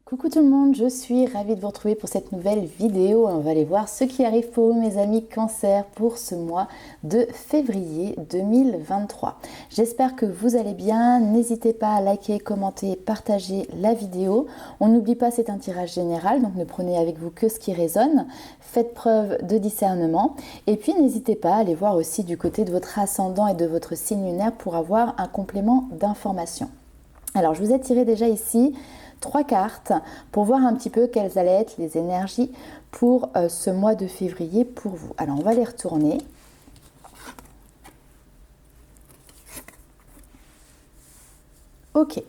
Coucou tout le monde, je suis ravie de vous retrouver pour cette nouvelle vidéo. On va aller voir ce qui arrive pour vous, mes amis Cancer, pour ce mois de février 2023. J'espère que vous allez bien. N'hésitez pas à liker, commenter, partager la vidéo. On n'oublie pas, c'est un tirage général, donc ne prenez avec vous que ce qui résonne. Faites preuve de discernement. Et puis n'hésitez pas à aller voir aussi du côté de votre ascendant et de votre signe lunaire pour avoir un complément d'information. Alors, je vous ai tiré déjà ici 3 cartes pour voir un petit peu quelles allaient être les énergies pour ce mois de février pour vous. Alors, on va les retourner. Ok.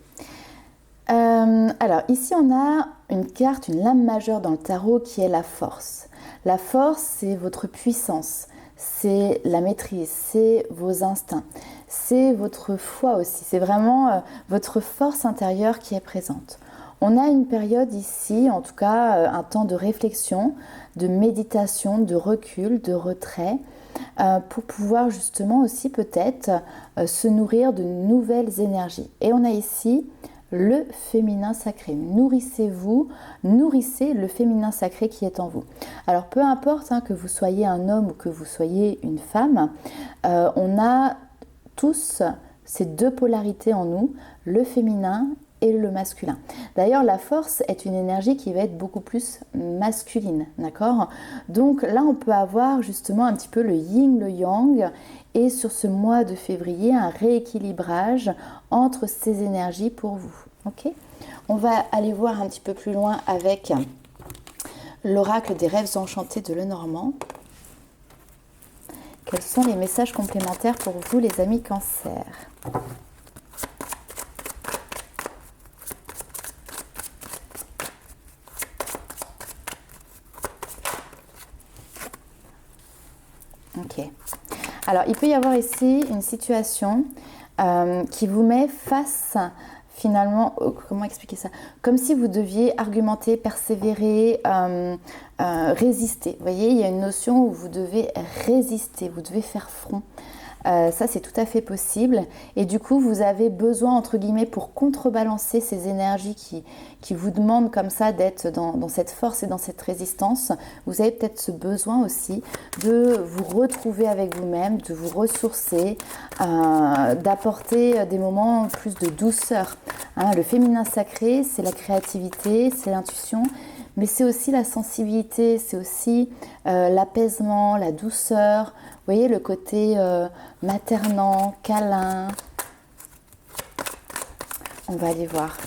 Alors, ici, on a une carte, une lame majeure dans le tarot qui est la force. La force, c'est votre puissance, c'est la maîtrise, c'est vos instincts, c'est votre foi aussi. C'est vraiment votre force intérieure qui est présente. On a une période ici, en tout cas un temps de réflexion, de méditation, de recul, de retrait, pour pouvoir justement aussi peut-être se nourrir de nouvelles énergies. Et on a ici le féminin sacré. Nourrissez-vous, nourrissez le féminin sacré qui est en vous. Alors peu importe que vous soyez un homme ou que vous soyez une femme, on a tous ces deux polarités en nous, le féminin et le masculin. D'ailleurs, la force est une énergie qui va être beaucoup plus masculine, d'accord? Donc là, on peut avoir justement un petit peu le yin, le yang, et sur ce mois de février, un rééquilibrage entre ces énergies pour vous, ok? On va aller voir un petit peu plus loin avec l'oracle des rêves enchantés de Lenormand. Quels sont les messages complémentaires pour vous, les amis Cancer? Ok. Alors, il peut y avoir ici une situation qui vous met face, finalement, comment expliquer ça? Comme si vous deviez argumenter, persévérer, résister. Vous voyez, il y a une notion où vous devez résister, vous devez faire front. Ça, c'est tout à fait possible. Et du coup, vous avez besoin, entre guillemets, pour contrebalancer ces énergies qui vous demandent comme ça d'être dans cette force et dans cette résistance. Vous avez peut-être ce besoin aussi de vous retrouver avec vous-même, de vous ressourcer, d'apporter des moments plus de douceur. Le féminin sacré, c'est la créativité, c'est l'intuition, mais c'est aussi la sensibilité, c'est aussi l'apaisement, la douceur. Vous voyez le côté maternant, câlin. On va aller voir.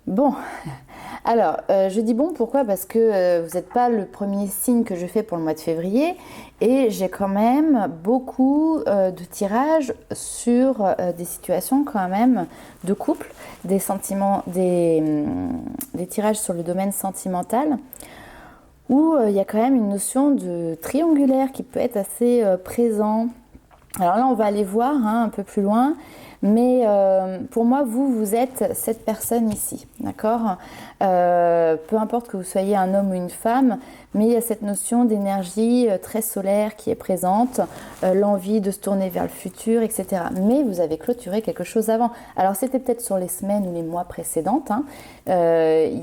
Bon, alors je dis bon, pourquoi? Parce que vous n'êtes pas le premier signe que je fais pour le mois de février et j'ai quand même beaucoup de tirages sur des situations quand même de couple, des sentiments, des tirages sur le domaine sentimental où il y a quand même une notion de triangulaire qui peut être assez présent. Alors là, on va aller voir un peu plus loin. Mais pour moi, vous êtes cette personne ici, d'accord? Peu importe que vous soyez un homme ou une femme, mais il y a cette notion d'énergie très solaire qui est présente, l'envie de se tourner vers le futur, etc. Mais vous avez clôturé quelque chose avant. Alors c'était peut-être sur les semaines ou les mois précédentes. Il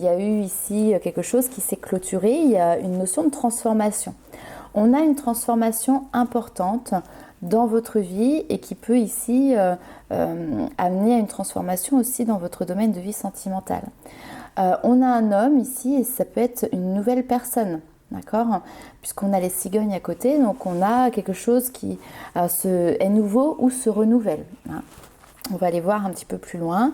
y a eu ici quelque chose qui s'est clôturé, il y a une notion de transformation. On a une transformation importante dans votre vie et qui peut ici amener à une transformation aussi dans votre domaine de vie sentimentale. On a un homme ici et ça peut être une nouvelle personne, d'accord? Puisqu'on a les cigognes à côté, donc on a quelque chose qui est nouveau ou se renouvelle. On va aller voir un petit peu plus loin.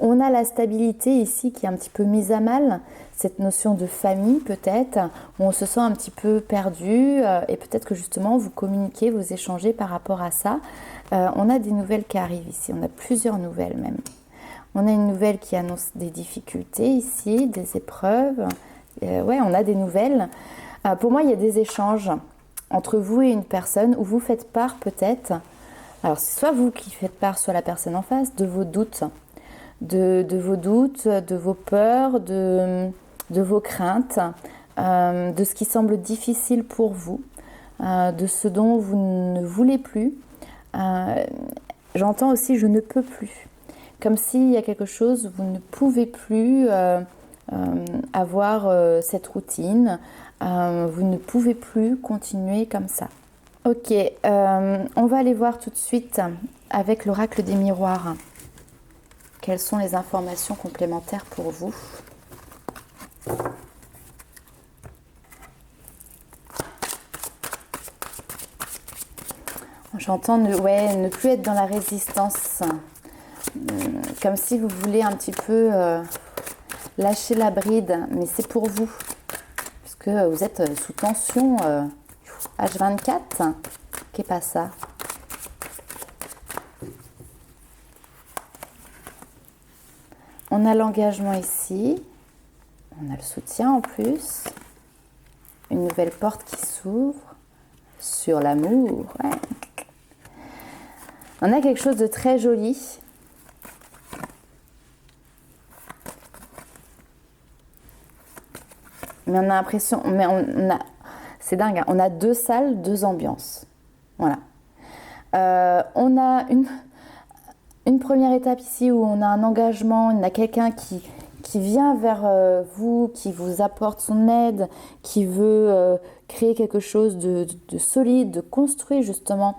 On a la stabilité ici qui est un petit peu mise à mal, cette notion de famille peut-être, où on se sent un petit peu perdu et peut-être que justement vous communiquez, vous échangez par rapport à ça. On a des nouvelles qui arrivent ici, on a plusieurs nouvelles même. On a une nouvelle qui annonce des difficultés ici, des épreuves. Ouais, on a des nouvelles. Pour moi, il y a des échanges entre vous et une personne où vous faites part peut-être, alors c'est soit vous qui faites part, soit la personne en face, de vos doutes, de vos doutes, de vos peurs, de vos craintes, de ce qui semble difficile pour vous, de ce dont vous ne voulez plus. J'entends aussi je ne peux plus. Comme s'il y a quelque chose, vous ne pouvez plus avoir cette routine, vous ne pouvez plus continuer comme ça. Ok, on va aller voir tout de suite avec l'oracle des miroirs. Quelles sont les informations complémentaires pour vous? J'entends ne plus être dans la résistance. Comme si vous voulez un petit peu lâcher la bride, mais c'est pour vous. Parce que vous êtes sous tension H24. Qu'est pas ça? On a l'engagement ici. On a le soutien en plus. Une nouvelle porte qui s'ouvre. Sur l'amour. Ouais. On a quelque chose de très joli. Mais on a l'impression, c'est dingue, hein, on a 2 salles, 2 ambiances. Voilà. On a une première étape ici où on a un engagement, on a quelqu'un qui vient vers vous, qui vous apporte son aide, qui veut créer quelque chose de solide, de construit justement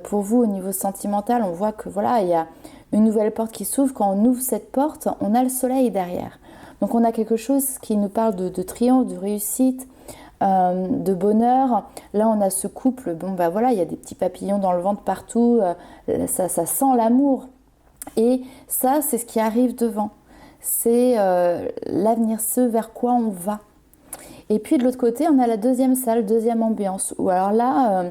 pour vous au niveau sentimental. On voit que voilà, il y a une nouvelle porte qui s'ouvre. Quand on ouvre cette porte, on a le soleil derrière. Donc on a quelque chose qui nous parle de triomphe, de réussite, de bonheur. Là on a ce couple, bon bah voilà, il y a des petits papillons dans le ventre partout, ça sent l'amour. Et ça c'est ce qui arrive devant, c'est l'avenir, ce vers quoi on va. Et puis de l'autre côté on a la deuxième salle, deuxième ambiance, où alors là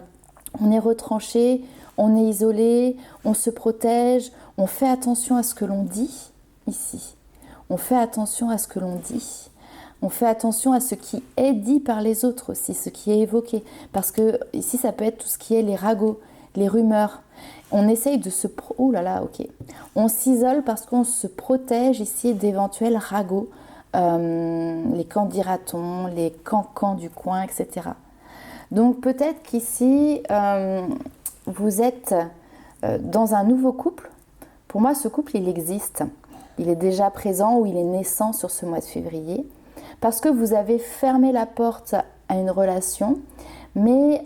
on est retranché, on est isolé, on se protège, on fait attention à ce que l'on dit ici. On fait attention à ce que l'on dit. On fait attention à ce qui est dit par les autres aussi, ce qui est évoqué. Parce que ici, ça peut être tout ce qui est les ragots, les rumeurs. On essaye de se... Oh là là, ok. On s'isole parce qu'on se protège ici d'éventuels ragots. Les quand dira-t-on, les cancans du coin, etc. Donc peut-être qu'ici, vous êtes dans un nouveau couple. Pour moi, ce couple, il existe. Il est déjà présent ou il est naissant sur ce mois de février. Parce que vous avez fermé la porte à une relation, mais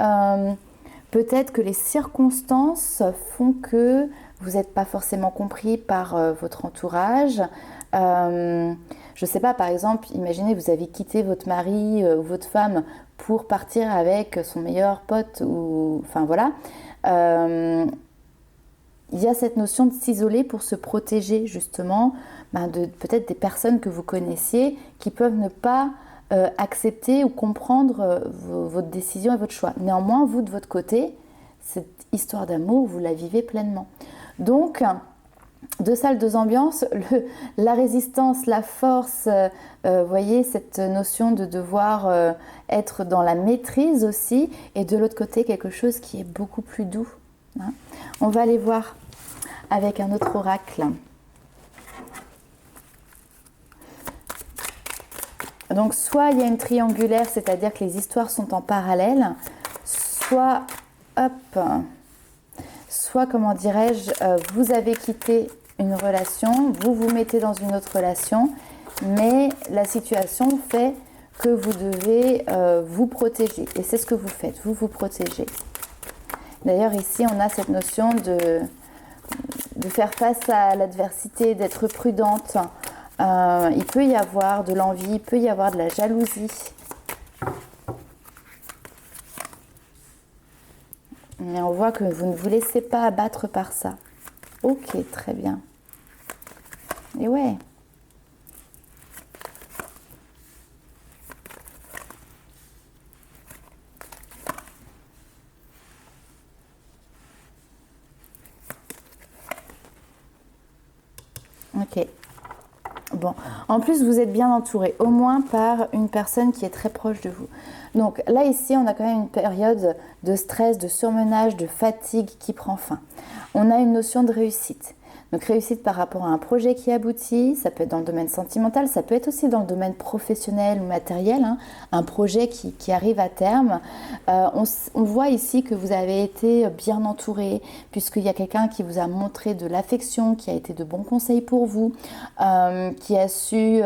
peut-être que les circonstances font que vous n'êtes pas forcément compris par votre entourage. Je ne sais pas, par exemple, imaginez vous avez quitté votre mari ou votre femme pour partir avec son meilleur pote, ou enfin voilà. Il y a cette notion de s'isoler pour se protéger justement de peut-être des personnes que vous connaissiez qui peuvent ne pas accepter ou comprendre votre décision et votre choix. Néanmoins, vous de votre côté, cette histoire d'amour, vous la vivez pleinement. Donc, 2 salles, 2 ambiances, la résistance, la force, voyez cette notion de devoir être dans la maîtrise aussi, et de l'autre côté quelque chose qui est beaucoup plus doux. Hein. On va aller voir avec un autre oracle. Donc soit il y a une triangulaire, c'est-à-dire que les histoires sont en parallèle, soit, comment dirais-je, vous avez quitté une relation, vous vous mettez dans une autre relation, mais la situation fait que vous devez vous protéger. Et c'est ce que vous faites, vous vous protégez. D'ailleurs ici on a cette notion de faire face à l'adversité, d'être prudente. Il peut y avoir de l'envie, il peut y avoir de la jalousie. Mais on voit que vous ne vous laissez pas abattre par ça. Ok, très bien. Et ouais. Ok. Bon, en plus vous êtes bien entouré, au moins par une personne qui est très proche de vous. Donc là ici on a quand même une période de stress, de surmenage, de fatigue qui prend fin. On a une notion de réussite. Donc réussite par rapport à un projet qui aboutit, ça peut être dans le domaine sentimental, ça peut être aussi dans le domaine professionnel ou matériel, hein, un projet qui arrive à terme. On voit ici que vous avez été bien entouré, puisqu'il y a quelqu'un qui vous a montré de l'affection, qui a été de bons conseils pour vous, qui a su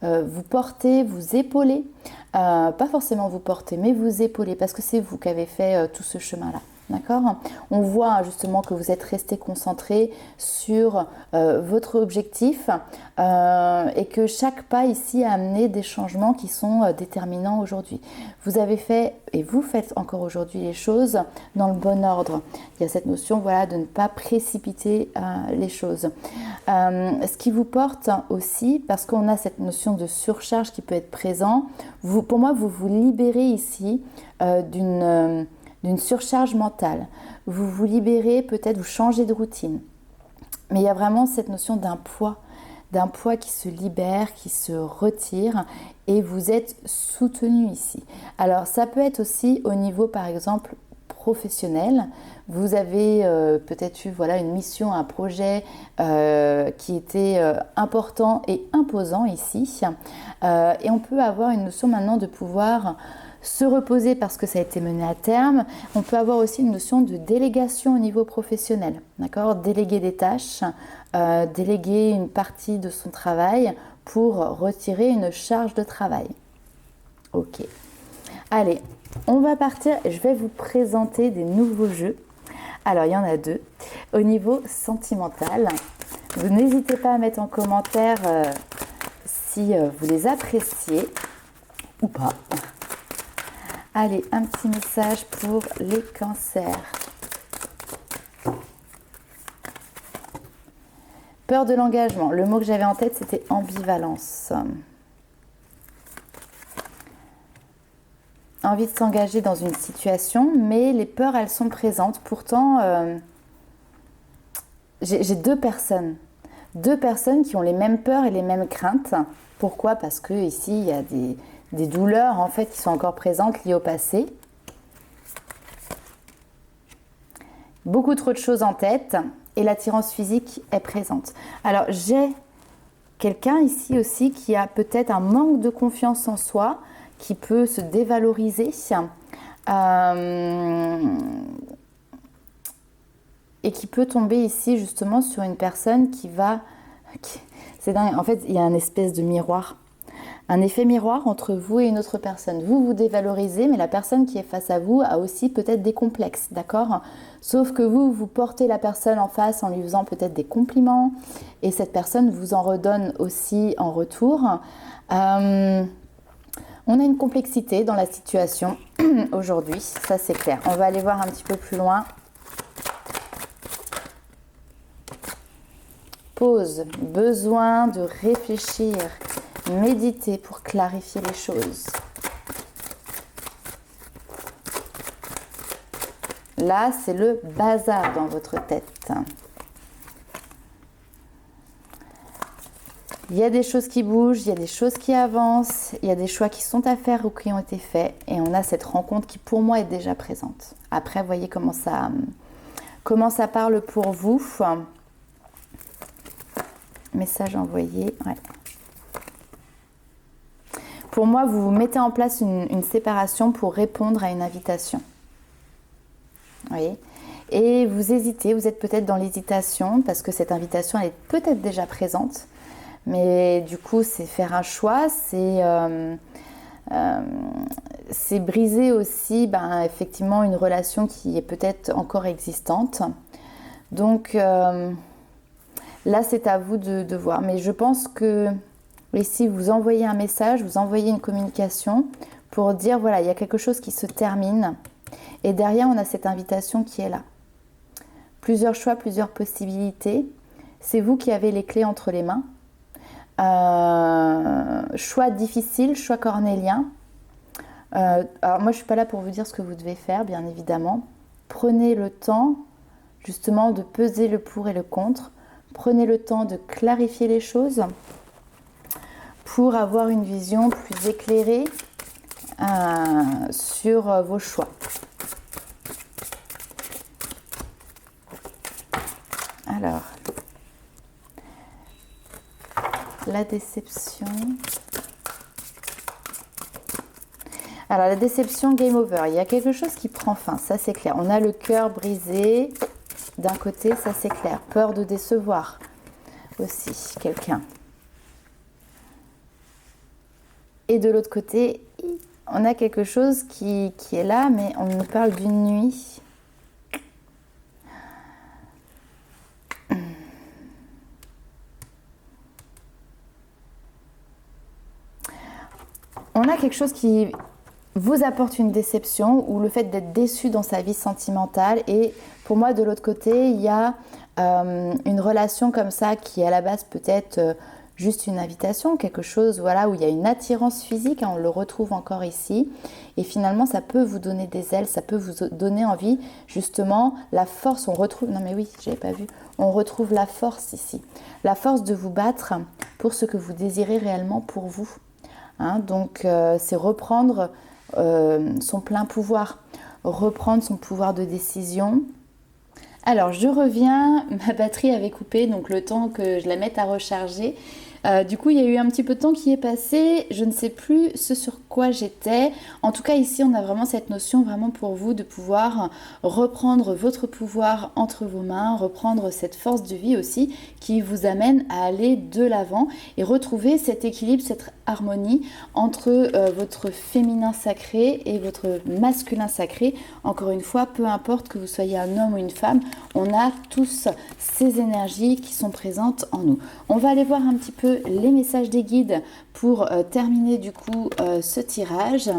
vous porter, vous épauler. Pas forcément vous porter, mais vous épauler, parce que c'est vous qui avez fait tout ce chemin-là. D'accord? On voit justement que vous êtes resté concentré sur votre objectif et que chaque pas ici a amené des changements qui sont déterminants aujourd'hui. Vous avez fait et vous faites encore aujourd'hui les choses dans le bon ordre. Il y a cette notion voilà, de ne pas précipiter les choses. Ce qui vous porte aussi, parce qu'on a cette notion de surcharge qui peut être présent, pour moi vous vous libérez ici d'une surcharge mentale. Vous vous libérez, peut-être vous changez de routine. Mais il y a vraiment cette notion d'un poids qui se libère, qui se retire et vous êtes soutenu ici. Alors ça peut être aussi au niveau par exemple professionnel. Vous avez peut-être eu voilà, une mission, un projet qui était important et imposant ici. Et on peut avoir une notion maintenant de pouvoir se reposer parce que ça a été mené à terme. On peut avoir aussi une notion de délégation au niveau professionnel, d'accord? Déléguer des tâches, déléguer une partie de son travail pour retirer une charge de travail. Ok. Allez, on va partir et je vais vous présenter des nouveaux jeux. Alors, il y en a deux. Au niveau sentimental, vous n'hésitez pas à mettre en commentaire si vous les appréciez ou pas. Allez, un petit message pour les cancers. Peur de l'engagement. Le mot que j'avais en tête, c'était ambivalence. Envie de s'engager dans une situation, mais les peurs, elles sont présentes. Pourtant, j'ai deux personnes. Deux personnes qui ont les mêmes peurs et les mêmes craintes. Pourquoi? Parce que ici, il y a des douleurs en fait qui sont encore présentes liées au passé. Beaucoup trop de choses en tête et l'attirance physique est présente. Alors j'ai quelqu'un ici aussi qui a peut-être un manque de confiance en soi, qui peut se dévaloriser et qui peut tomber ici justement sur une personne c'est dingue, en fait il y a un espèce de miroir. Un effet miroir entre vous et une autre personne. Vous vous dévalorisez, mais la personne qui est face à vous a aussi peut-être des complexes, d'accord? Sauf que vous portez la personne en face en lui faisant peut-être des compliments, et cette personne vous en redonne aussi en retour. On a une complexité dans la situation aujourd'hui, ça c'est clair. On va aller voir un petit peu plus loin. Pause, besoin de réfléchir. Méditez pour clarifier les choses. Là, c'est le bazar dans votre tête. Il y a des choses qui bougent, il y a des choses qui avancent, il y a des choix qui sont à faire ou qui ont été faits. Et on a cette rencontre qui, pour moi, est déjà présente. Après, voyez comment ça parle pour vous. Message envoyé, ouais. Pour moi, vous mettez en place une séparation pour répondre à une invitation. Vous voyez? Et vous hésitez, vous êtes peut-être dans l'hésitation parce que cette invitation elle est peut-être déjà présente. Mais du coup, c'est faire un choix, c'est briser aussi effectivement une relation qui est peut-être encore existante. Donc là, c'est à vous de voir. Mais je pense que ici, vous envoyez un message, vous envoyez une communication pour dire, voilà, il y a quelque chose qui se termine. Et derrière, on a cette invitation qui est là. Plusieurs choix, plusieurs possibilités. C'est vous qui avez les clés entre les mains. Choix difficile, choix cornélien. Alors moi, je ne suis pas là pour vous dire ce que vous devez faire, bien évidemment. Prenez le temps, justement, de peser le pour et le contre. Prenez le temps de clarifier les choses pour avoir une vision plus éclairée sur vos choix. Alors, la déception. Alors, la déception, game over. Il y a quelque chose qui prend fin, ça c'est clair. On a le cœur brisé d'un côté, ça c'est clair. Peur de décevoir aussi quelqu'un. Et de l'autre côté, on a quelque chose qui est là, mais on nous parle d'une nuit. On a quelque chose qui vous apporte une déception ou le fait d'être déçu dans sa vie sentimentale. Et pour moi, de l'autre côté, il y a une relation comme ça qui à la base peut-être juste une invitation, quelque chose voilà, où il y a une attirance physique, hein, on le retrouve encore ici. Et finalement, ça peut vous donner des ailes, ça peut vous donner envie, justement, la force, on retrouve, non mais oui, j'avais pas vu, on retrouve la force ici. La force de vous battre pour ce que vous désirez réellement pour vous. Hein, donc, c'est reprendre son plein pouvoir, reprendre son pouvoir de décision. Alors, je reviens, ma batterie avait coupé, donc le temps que je la mette à recharger. Du coup, il y a eu un petit peu de temps qui est passé, je ne sais plus ce sur quoi j'étais. En tout cas, ici, on a vraiment cette notion vraiment pour vous de pouvoir reprendre votre pouvoir entre vos mains, reprendre cette force de vie aussi qui vous amène à aller de l'avant et retrouver cet équilibre, cette harmonie entre votre féminin sacré et votre masculin sacré. Encore une fois, peu importe que vous soyez un homme ou une femme, on a tous ces énergies qui sont présentes en nous. On va aller voir un petit peu les messages des guides pour terminer du coup ce tirage.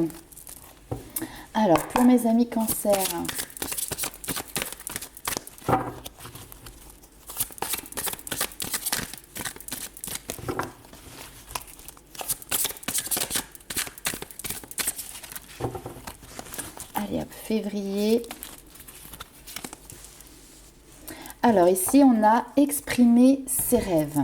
Alors, pour mes amis cancer, allez hop, février. Alors ici, on a exprimé ses rêves.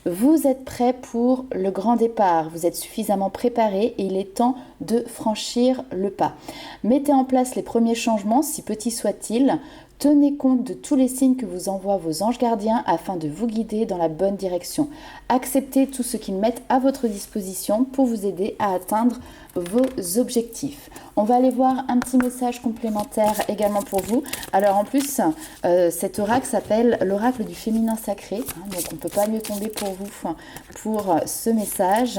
Vous êtes prêt pour le grand départ, vous êtes suffisamment préparé et il est temps de franchir le pas. Mettez en place les premiers changements, si petits soient-ils. Tenez compte de tous les signes que vous envoient vos anges gardiens afin de vous guider dans la bonne direction. Acceptez tout ce qu'ils mettent à votre disposition pour vous aider à atteindre vos objectifs. On va aller voir un petit message complémentaire également pour vous. Alors en plus, cet oracle s'appelle l'oracle du féminin sacré. Donc on ne peut pas mieux tomber pour vous pour ce message.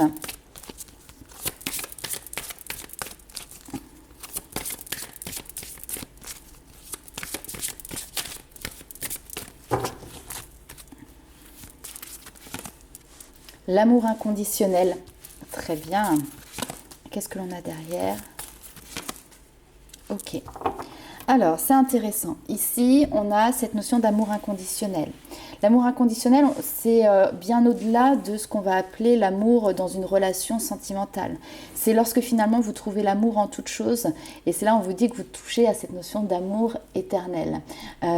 L'amour inconditionnel. Très bien. Qu'est-ce que l'on a derrière? Ok. Alors, c'est intéressant. Ici, on a cette notion d'amour inconditionnel. L'amour inconditionnel, c'est bien au-delà de ce qu'on va appeler l'amour dans une relation sentimentale. C'est lorsque finalement vous trouvez l'amour en toute chose. Et c'est là on vous dit que vous touchez à cette notion d'amour éternel.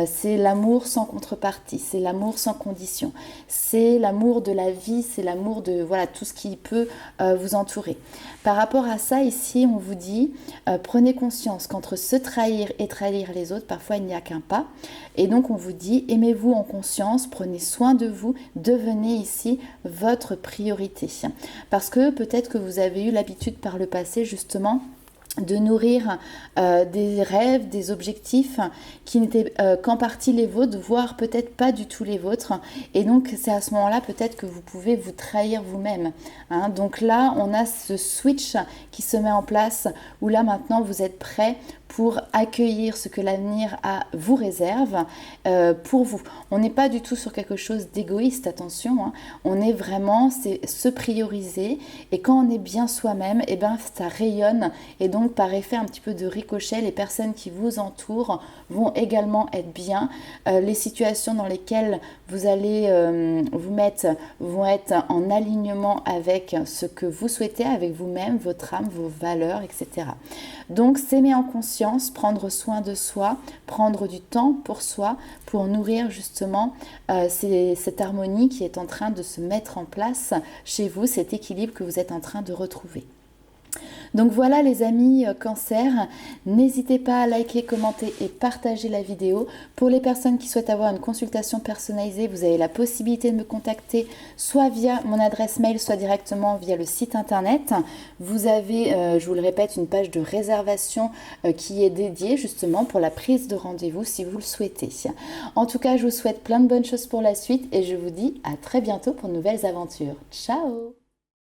C'est l'amour sans contrepartie, c'est l'amour sans condition. C'est l'amour de la vie, c'est l'amour de voilà, tout ce qui peut vous entourer. Par rapport à ça, ici, on vous dit, prenez conscience qu'entre se trahir et trahir les autres, parfois il n'y a qu'un pas. Et donc on vous dit, aimez-vous en conscience, prenez soin de vous, devenez ici votre priorité. Parce que peut-être que vous avez eu l'habitude par le passé justement de nourrir des rêves, des objectifs qui n'étaient qu'en partie les vôtres, voire peut-être pas du tout les vôtres. Et donc c'est à ce moment-là peut-être que vous pouvez vous trahir vous-même. Hein. Donc là, on a ce switch qui se met en place où là maintenant vous êtes prêt pour accueillir ce que l'avenir vous réserve pour vous. On n'est pas du tout sur quelque chose d'égoïste, attention, hein. On est vraiment, c'est se prioriser, et quand on est bien soi-même, et ben ça rayonne, et donc par effet un petit peu de ricochet, les personnes qui vous entourent vont également être bien. Les situations dans lesquelles vous allez vous mettre vont être en alignement avec ce que vous souhaitez, avec vous-même, votre âme, vos valeurs, etc. Donc s'aimer en conscience, prendre soin de soi, prendre du temps pour soi, pour nourrir justement cette harmonie qui est en train de se mettre en place chez vous, cet équilibre que vous êtes en train de retrouver. Donc voilà les amis Cancer, n'hésitez pas à liker, commenter et partager la vidéo. Pour les personnes qui souhaitent avoir une consultation personnalisée, vous avez la possibilité de me contacter soit via mon adresse mail, soit directement via le site internet. Vous avez, je vous le répète, une page de réservation qui est dédiée justement pour la prise de rendez-vous si vous le souhaitez. En tout cas, je vous souhaite plein de bonnes choses pour la suite et je vous dis à très bientôt pour de nouvelles aventures. Ciao!